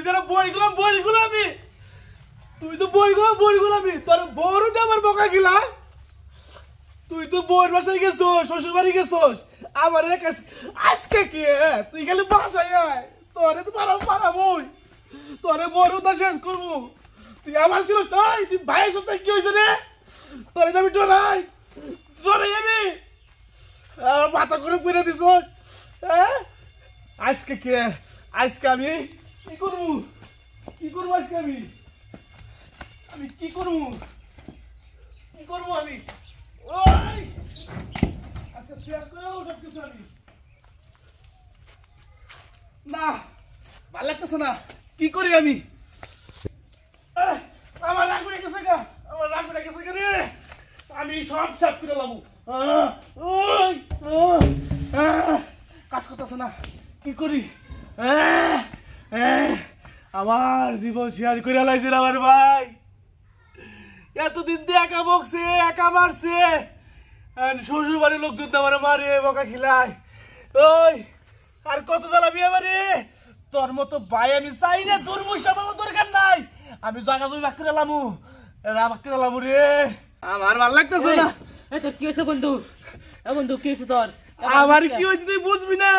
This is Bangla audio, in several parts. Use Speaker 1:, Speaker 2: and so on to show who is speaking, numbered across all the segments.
Speaker 1: যারা বইগুলো আমি তুই তো বইগুলো আমি তোর বউরও তো আমার বকা গিলা তুই তো বউর বাসায় গেছোস শ্বশুর বাড়ি গেছোস আমার আজকে কি তুই খালি বাসায় আয় তোরে তো পারা বই তোরে বউরও তো শেষ করবো তুই আমার ছিল তুই ভাইয়ের সাথে কি হয়েছে রে তোরে তো আমি ডরাই আমি আমার মাথা করে পুড়ে দিস আজকে কে আজকে আমি কি করবো আজকে আমি কি করবো আমি ওই আজকে শেষ করে সব কিছু আমি না ভালো লাগতেছে না কি করি আমি আমার রাগ উঠে গেছে রে আমি সব সাপ করে লাবো কাজ করতেছে না কি করি আমার জীবন শেয়ার করে লাইছে আমার ভাই এতদিন দিয়ে একা বকছে একা মারছে শ্বশুর বাড়ির লোকজন তো আমার মারে বকা খিলায় ওই আর কত জ্বালাবি আমারে তোর মতো ভাই আমি চাই না তোর পয়সা পাবো দরকার নাই আমি জায়গা জমি বাক্কি রালামু রে আমার ভালো লাগতেছে না
Speaker 2: তোর কি হয়েছে বন্ধু বন্ধু কি হয়েছে তোর
Speaker 1: আমার কি হয়েছে তুই বুঝবি না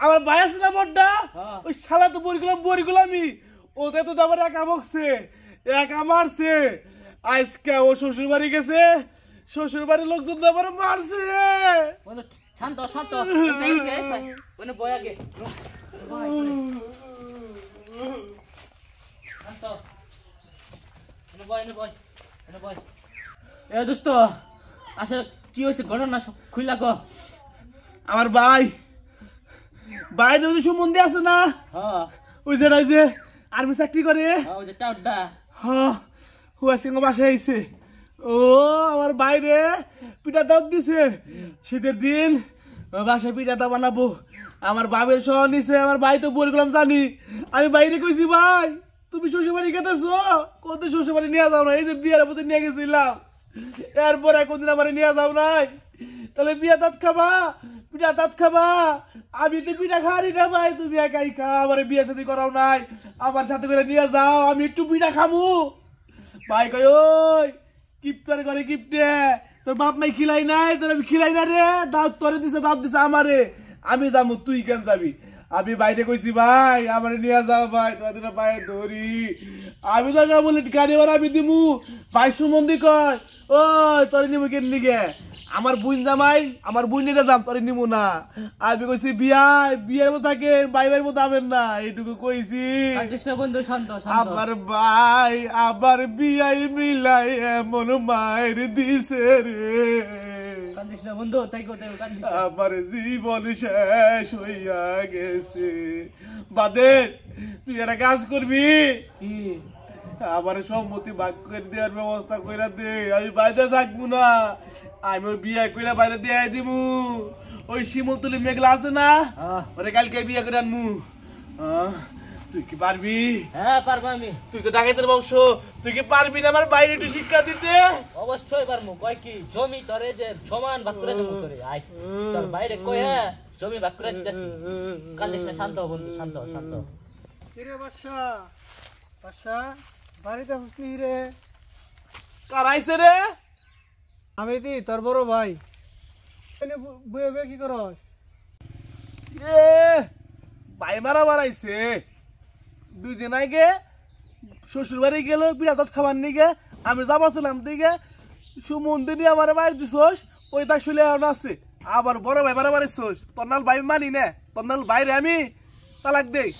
Speaker 1: আমার ভাই আছে না বড়টা ওই শালা তো বরিগুলামি ওতে তো আমার একা বকছে একা মারছে আজকে ও শ্বশুর বাড়ি গেছে শ্বশুর বাড়ির লোকজন তো আমার মারছে
Speaker 2: শান্ত বয় আগে দোস্ত আসলে কি হয়েছে ঘটনা খুইলা ক
Speaker 1: আমার ভাই যদি সুমন্দি আছে না ওই যে আর্মি চাকরি করে বাসায় আইছে ও আমার বাইরে পিঠা দাও দিছে শীতের দিন বাসায় পিঠা দাও বানাবো আমার বাবের সহ নিছে আমার ভাই তো বলে গেলাম জানি আমি বাইরে কইছি ভাই তুমি শ্বশুর বাড়ি গেতেছো কত শ্বশুর বাড়ি নিয়ে যাও না এই যে বিয়ের মধ্যে নিয়ে গেছিলাম এরপর কোনদিন আমার নিয়ে যাও নাই তাহলে বিয়া দাঁত খাবা পিঠা দাঁত খাবা আমি তো পিঠা খাই না ভাই তুমি একাই খা আমার বিয়ে সাথে করাও নাই আমার সাথে করে নিয়ে যাও আমি একটু পিঠা খামু ভাই কই ওই কিপটার করে কিপটে তোর বাপ মাই খিলাই নাই তোর আমি খিলাই না রে দাঁত তোরে দিছে আমারে আমি যাবো তুই কেন যাবি আমি বাইরে কইছি ভাই আমার নিয়ে যাও ভাই তোদের পায়ে ধরি আমি তো না বলি গাড়ি ভাড়া আমি দিমু ভাই সুমন্দি কয় ওই তোর নিমু কেন লিগে আমার বুইন জামাই আমার বুইনেরা যাম তোর নিমু না আমি কইছি বিয়ের মতো থাকে বাইবের মতো আবেন না এইটুকু কইছি
Speaker 2: বন্ধু শান্ত
Speaker 1: আমার ভাই আবার বিয়াই মিলাই এমন মায়ের দিছে রে
Speaker 2: বন্ধু
Speaker 1: আমার জীবন শেষ হইয়া গেছে বাদে তুই একটা কাজ করবি আমার সম্মতি ভাগ করে দেওয়ার ব্যবস্থা করে দে আমি বাইরে থাকবো না আমি ওই বিয়ে করে বাইরে দিয়ে দিমু ওই শিমুলতুলি মেঘলা আছে না ওরে কালকে বিয়ে করে আনমু তুই কি পারবি
Speaker 2: হ্যাঁ পারবো আমি
Speaker 1: তুই তো ডাকাতের বংশ তুই কি পারবি না আমার বাইরে একটু শিক্ষা দিতে
Speaker 2: অবশ্যই পারবো কয় কি জমি তোরে যে সমান ভাগ করে দেবো তোরে আই তোর বাইরে কই জমি ভাগ করে দিতেছি কান্দিস না শান্ত বন্ধু শান্ত
Speaker 3: কি রে বাদশা বাড়িতে হুসনি রে
Speaker 1: কার আইছে রে
Speaker 3: আমি দি তোর বড় ভাই বয়ে কি করস
Speaker 1: ভাই মারা মারাইছে 2 দিন আগে শ্বশুর বাড়ি গেল পিঠা তত খাবার নিগে আমি যাবাছিলাম দিকে সুমন্দিনী আমার মার দিছোস ওই তা শুলে আছে আবার বড় ভাই মারা মারাইছোস তোর নাল ভাই মানি না তোর নাল বাইরে আমি তালাক দেই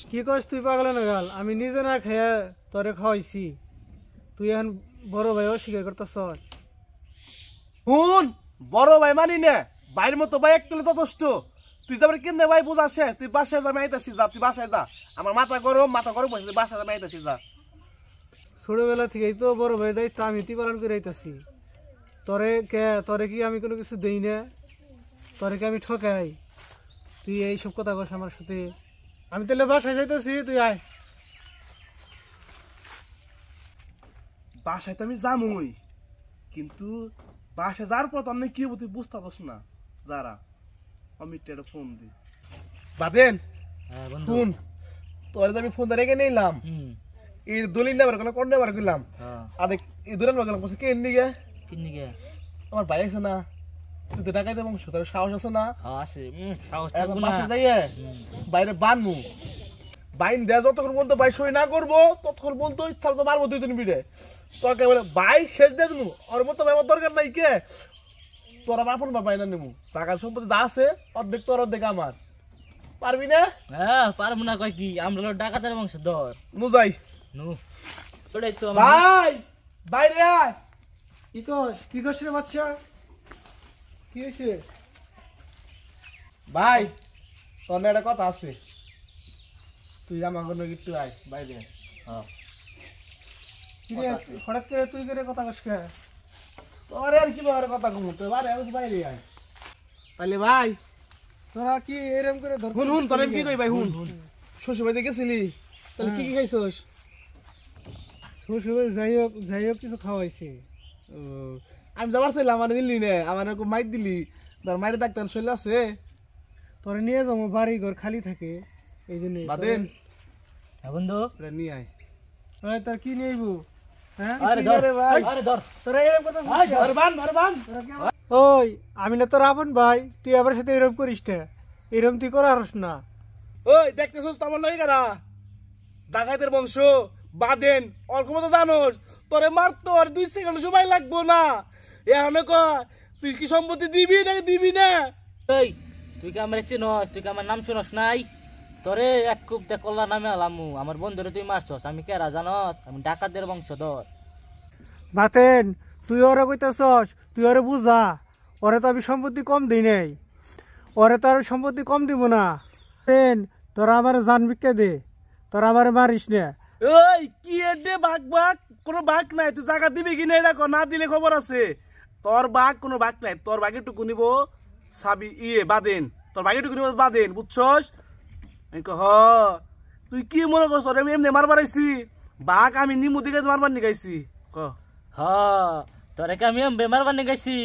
Speaker 3: কি কস তুই পাগলে না গাল আমি নিজে না খেয়ে তোরে খাওয়াইছি তুই এখন বড় ভাই অস্বীকার করতেছ
Speaker 1: শুন বড় ভাই মানি না ভাইয়ের মতো ভাই একটু যথেষ্ট তুই যাবার কেন ভাই বোঝা শেষ তুই বাসায় যা আইতাছি যা তুই বাসায় যা আমার মাথা গরম বসে বাসায় যা আইতাছি যা
Speaker 3: ছোটবেলা থেকেই তো বড় ভাই দায়িত্ব আমি তুই পালন করে আইতাছি তোরে কি আমি কোনো কিছু দেই না তোরে কি আমি ঠকাই তুই এইসব কথা কস আমার সাথে আমি তাহলে বাসায় যাইতেছি তুই আয়
Speaker 1: বাসায় তো আমি যামই কিন্তু বাসায় যাওয়ার পর তো আমি কি হবো তুই বুঝতে পারছ না যারা আমি ফোন দি বাদেন শুন তোর আমি ফোন রেখে নিলাম এই দলিল নেবার গেলাম কোন নেবার গেলাম আদে এই দলিল নেবার গেলাম কে এনে গে
Speaker 2: কিন্নি গে
Speaker 1: আমার ভাই আছে না তুই তো টাকাই দেবো তোর সাহস আছে না
Speaker 2: আছে সাহস
Speaker 1: এখন
Speaker 2: থাকবো না
Speaker 1: বাসা যাইয়ে বাইরে বানমু বাইন দেয়া যতক্ষণ বলতো ভাই সই না করবো ততক্ষণ বলতো ইচ্ছা তো মারবো 2 মিনিটে তোকে বলে ভাই শেষ দিয়ে দেবো ওর মতো ভাই আমার দরকার নাই কে তোরা আপন বাবা না নেবো টাকার সম্পত্তি যা আছে অর্ধেক তোর অর্ধেক আমার পারবি না
Speaker 2: হ্যাঁ পারবো না কয় কি আমরা হলো ডাকাতের বংশধর
Speaker 1: নু যাই
Speaker 2: নু ওটাই তো
Speaker 1: ভাই বাইরে আয়
Speaker 3: কি কস রে বাচ্চা কি হয়েছে
Speaker 1: ভাই তোর না একটা কথা আছে তুই আমার কোনো একটু আয় বাইরে
Speaker 2: হ্যাঁ
Speaker 3: কি রে হঠাৎ করে তুই করে কথা কস কে
Speaker 1: তোর আর কি ব্যাপারে কথা কমু তুই বাইরে আমি বাইরে আয় তাহলে ভাই
Speaker 3: তোরা কি এরম করে ধর
Speaker 1: হুন তোর আমি কি কই ভাই হুন শ্বশুর বাড়িতে গেছিলি তাহলে কি কি খাইছস
Speaker 3: শ্বশুর যাই হোক কিছু খাওয়াইছে
Speaker 1: ও, আমি যাবার চাইলাম আমার দিল্লি নে আমার মাইক দিলি তোর মায়ের ডাক্তার শৈল আছে
Speaker 3: তোরে নিয়ে যাবো বাড়ি ঘর খালি থাকে এই জন্য
Speaker 1: বাদেন
Speaker 2: হ্যাঁ বন্ধু
Speaker 1: ওটা নিয়ে আয়
Speaker 3: তোর কি নিয়ে আইবো হ্যাঁ
Speaker 2: আরে ধর
Speaker 1: রে ভাই
Speaker 2: আরে ধর
Speaker 3: তোরা এরম কথা বলছিস?
Speaker 1: ধর বান
Speaker 3: ওই আমি না তোর আপন ভাই তুই আমার সাথে এরম করিস না এরম তুই করারস না
Speaker 1: ওই দেখতেছস তো আমার নই কারা ডাকাতের বংশ বাদেন ওর ক্ষমতা জানোস তোরে মারতো আর 2 সেকেন্ড সময় লাগবো না এখন কয় তুই কি সম্পত্তি দিবি নাকি দিবি না
Speaker 2: এই তুই কি আমার চিনস তুই কি আমার নাম শুনস নাই তোরে এক কূপ দে কল্লা নামে আলামু আমার বন্ধুরে তুই মারছস আমি কেরা জানস আমি ডাকাতের বংশধর
Speaker 3: বাতেন তুই ওরে কইতাছস তুই ওরে বুঝা ওরে তো আমি সম্পত্তি কম দিই নাই ওরে তো আর সম্পত্তি কম দিব না তেন তোরা আমার জান বিকে দে তোরা আমার মারিস না
Speaker 1: ওই কি এডে বাঘ কোনো বাঘ নাই তুই জায়গা দিবি কিনা এটা না দিলে খবর আছে তোর বাঘ কোনো বাঘ নাই তোর বাঘের টুকু নিব সাবি বাদেন তোর বাঘের টুকু নিব বাদেন বুঝছস আমি হ তুই কি মনে করছ আমি এমনি মারবার আইছি বাঘ আমি নিমু দিকে মারবার নিগাইছি ক
Speaker 2: হ তোরে কি আমি বেমার বানি গেছি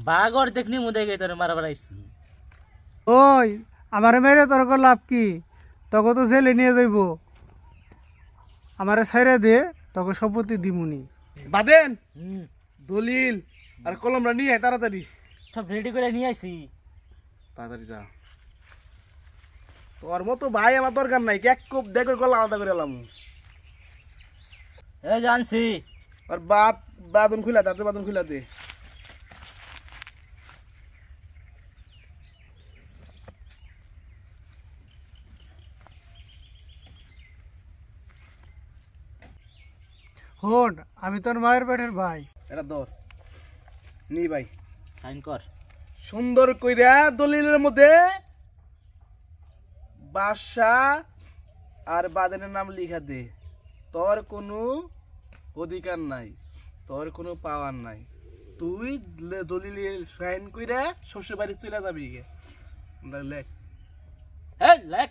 Speaker 2: বাঘর দেখনি মুদে গে তোরে মারবার আইছি
Speaker 3: ওই আমারে মেরে তোর কো লাভ কি তোকে তো জেলে নিয়ে যাইব আমারে ছাইরা দে তোকে সম্পত্তি দিমুনি
Speaker 1: বাদেন দলিল আর কলমরা নিয়ে আয় তাড়াতাড়ি
Speaker 2: সব রেডি করে নিয়ে আইছি
Speaker 1: তাড়াতাড়ি যা তোর মতো ভাই আমার দরকার নাই এক কোপ দেখে গলা আলাদা করে এলাম
Speaker 2: এ জানছি
Speaker 1: আর বাদন খুলা দে বাদন খুলা দে
Speaker 3: হন আমি তোর মায়ের পেটের ভাই
Speaker 1: এটা ধর নি ভাই
Speaker 2: সাইন কর
Speaker 1: সুন্দর কইরা দলিলের মধ্যে বাদশা আর বাদেনের নাম লিখা দে তোর কোনো অধিকার নাই তোর কোনো পাওয়ার নাই তুই দলিলে সাইন কইরা শ্বশুর বাড়ি চলে যাবি গে লেখ
Speaker 2: এ লেখ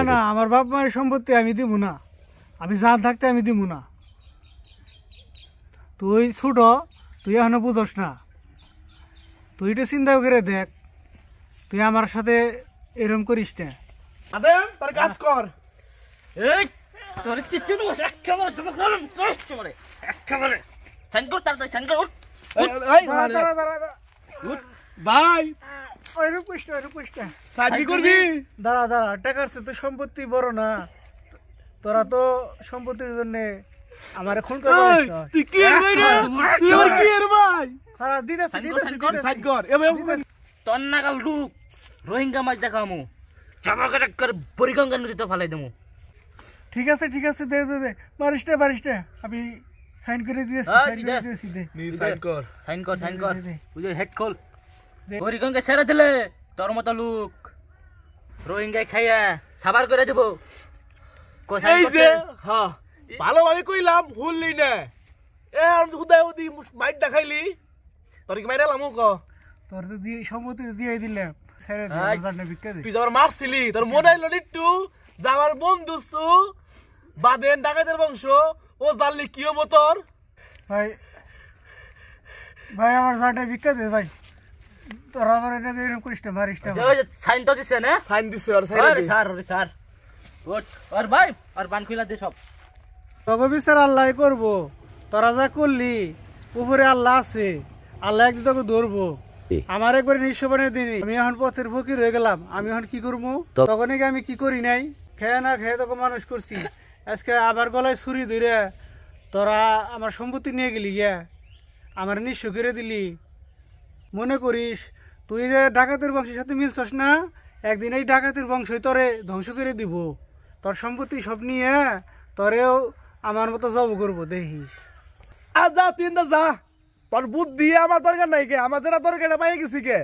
Speaker 3: না আমার বাপ মায়ের সম্পত্তি আমি দিব না আমি যা থাকতে আমি দিব না তুই ছোট তুই এখনো বুঝস না তুই একটু চিন্তা করে দেখ তুই আমার সাথে এরম করিস না
Speaker 1: আদেম তোর কাজ কর
Speaker 2: এই তোর চিত্তে তো একেবারে তুমি কলম কষ্ট করে একেবারে সাইন কর তাড়াতাড়ি সাইন কর উঠ।
Speaker 3: দাঁড়া, দাঁড়া, দাঁড়া, দাঁড়া।
Speaker 1: ভাই
Speaker 3: ওইরকম করিস না, ওইরকম করিস না।
Speaker 1: সাবি করবি
Speaker 3: দাঁড়া দাঁড়া টাকার তো সম্পত্তি বড় না তোরা তো সম্পত্তির জন্য আমার খুন করে
Speaker 1: এই,
Speaker 3: দিছিস।
Speaker 1: তুই কি এর ভাই রে তুই আমার কি এর ভাই
Speaker 3: দাঁড়া, দিতেছি,
Speaker 2: সাইন কর,
Speaker 3: দিতেছি,
Speaker 2: সাইন কর,
Speaker 3: দিতেছি।
Speaker 1: সাইড কর এ ভাই
Speaker 2: তোর নাগাল লুক রোহিঙ্গা মাছ দেখামু চামাকাটা করে বরিগঙ্গা নদীতে ফালাই দেবো
Speaker 3: ঠিক আছে ঠিক আছে দে দে দে বারিশটা বারিশটা আমি সাইন করে দিয়েছি
Speaker 2: এই,
Speaker 3: সাইন
Speaker 2: দে।
Speaker 3: করে দিয়েছি দে
Speaker 1: নি সাইড কর
Speaker 2: সাইন কর সাইন কর
Speaker 3: দে, দে।
Speaker 2: বুঝে হেড খোল
Speaker 3: দে।
Speaker 2: বরিগঙ্গা ছেড়ে দিলে তোর মতো লুক রোহিঙ্গায় খাইয়া সাবার করে দেবো কো সাইন
Speaker 1: এই
Speaker 2: করছে?
Speaker 1: যে হ্যাঁ ভালোভাবে কইলাম ভুললি না এ আর খুদাই ওদি মাইট দেখাইলি তোর কি মাইরা লামু ক
Speaker 3: তোর তো দিয়ে সম্মতি দিয়ে দিলাম ছেড়ে দে
Speaker 2: এই।
Speaker 3: বাজারটা বিক্রি দে
Speaker 1: তুই যাবার মারছিলি তোর মনে হইলো একটু যে আমার বন্ধু সু বাদেন ডাকাতের বংশ ও জানলি কি হবো তোর
Speaker 3: ভাই ভাই আমার জারটা বিক্রি দে ভাই তোরা আমার এটাকে এরকম করিস না, মারিস না।
Speaker 2: ওই যে সাইন তো দিছে না?
Speaker 1: সাইন দিছে আর সাইন
Speaker 2: আরে স্যার ওট আর ভাই আর বান খুইলা দে সব।
Speaker 3: তবে বিচার আল্লাহ করবো, তোরা যা করলি উপরে আল্লাহ আছে, আল্লাহ একদিন তোকে ধরবো। আমার একবার নিঃস্ব বানিয়ে দিনি, আমি এখন পথের ফকির হয়ে গেলাম, আমি এখন কি করবো? তখন আমি কি করি নাই, খেয়ে না খেয়ে তোকে মানুষ করছি, আজকে আবার গলায় ছুরি ধরে তোরা আমার সম্পত্তি নিয়ে গেলি গিয়া, আমার নিঃস্ব করে দিলি। মনে করিস তুই যে ডাকাতের বংশের সাথে মিলছস না, একদিন এই ডাকাতের বংশই তোরে ধ্বংস করে দিব, তোর সম্পত্তি সব নিয়ে তোরেও আমার মতো জব করবো, দেখিস।
Speaker 1: যা তুই যা, তোর বুদ্ধি আমার দরকার নাই কে, আমার যেটা দরকার এটা পাই গেছি কে।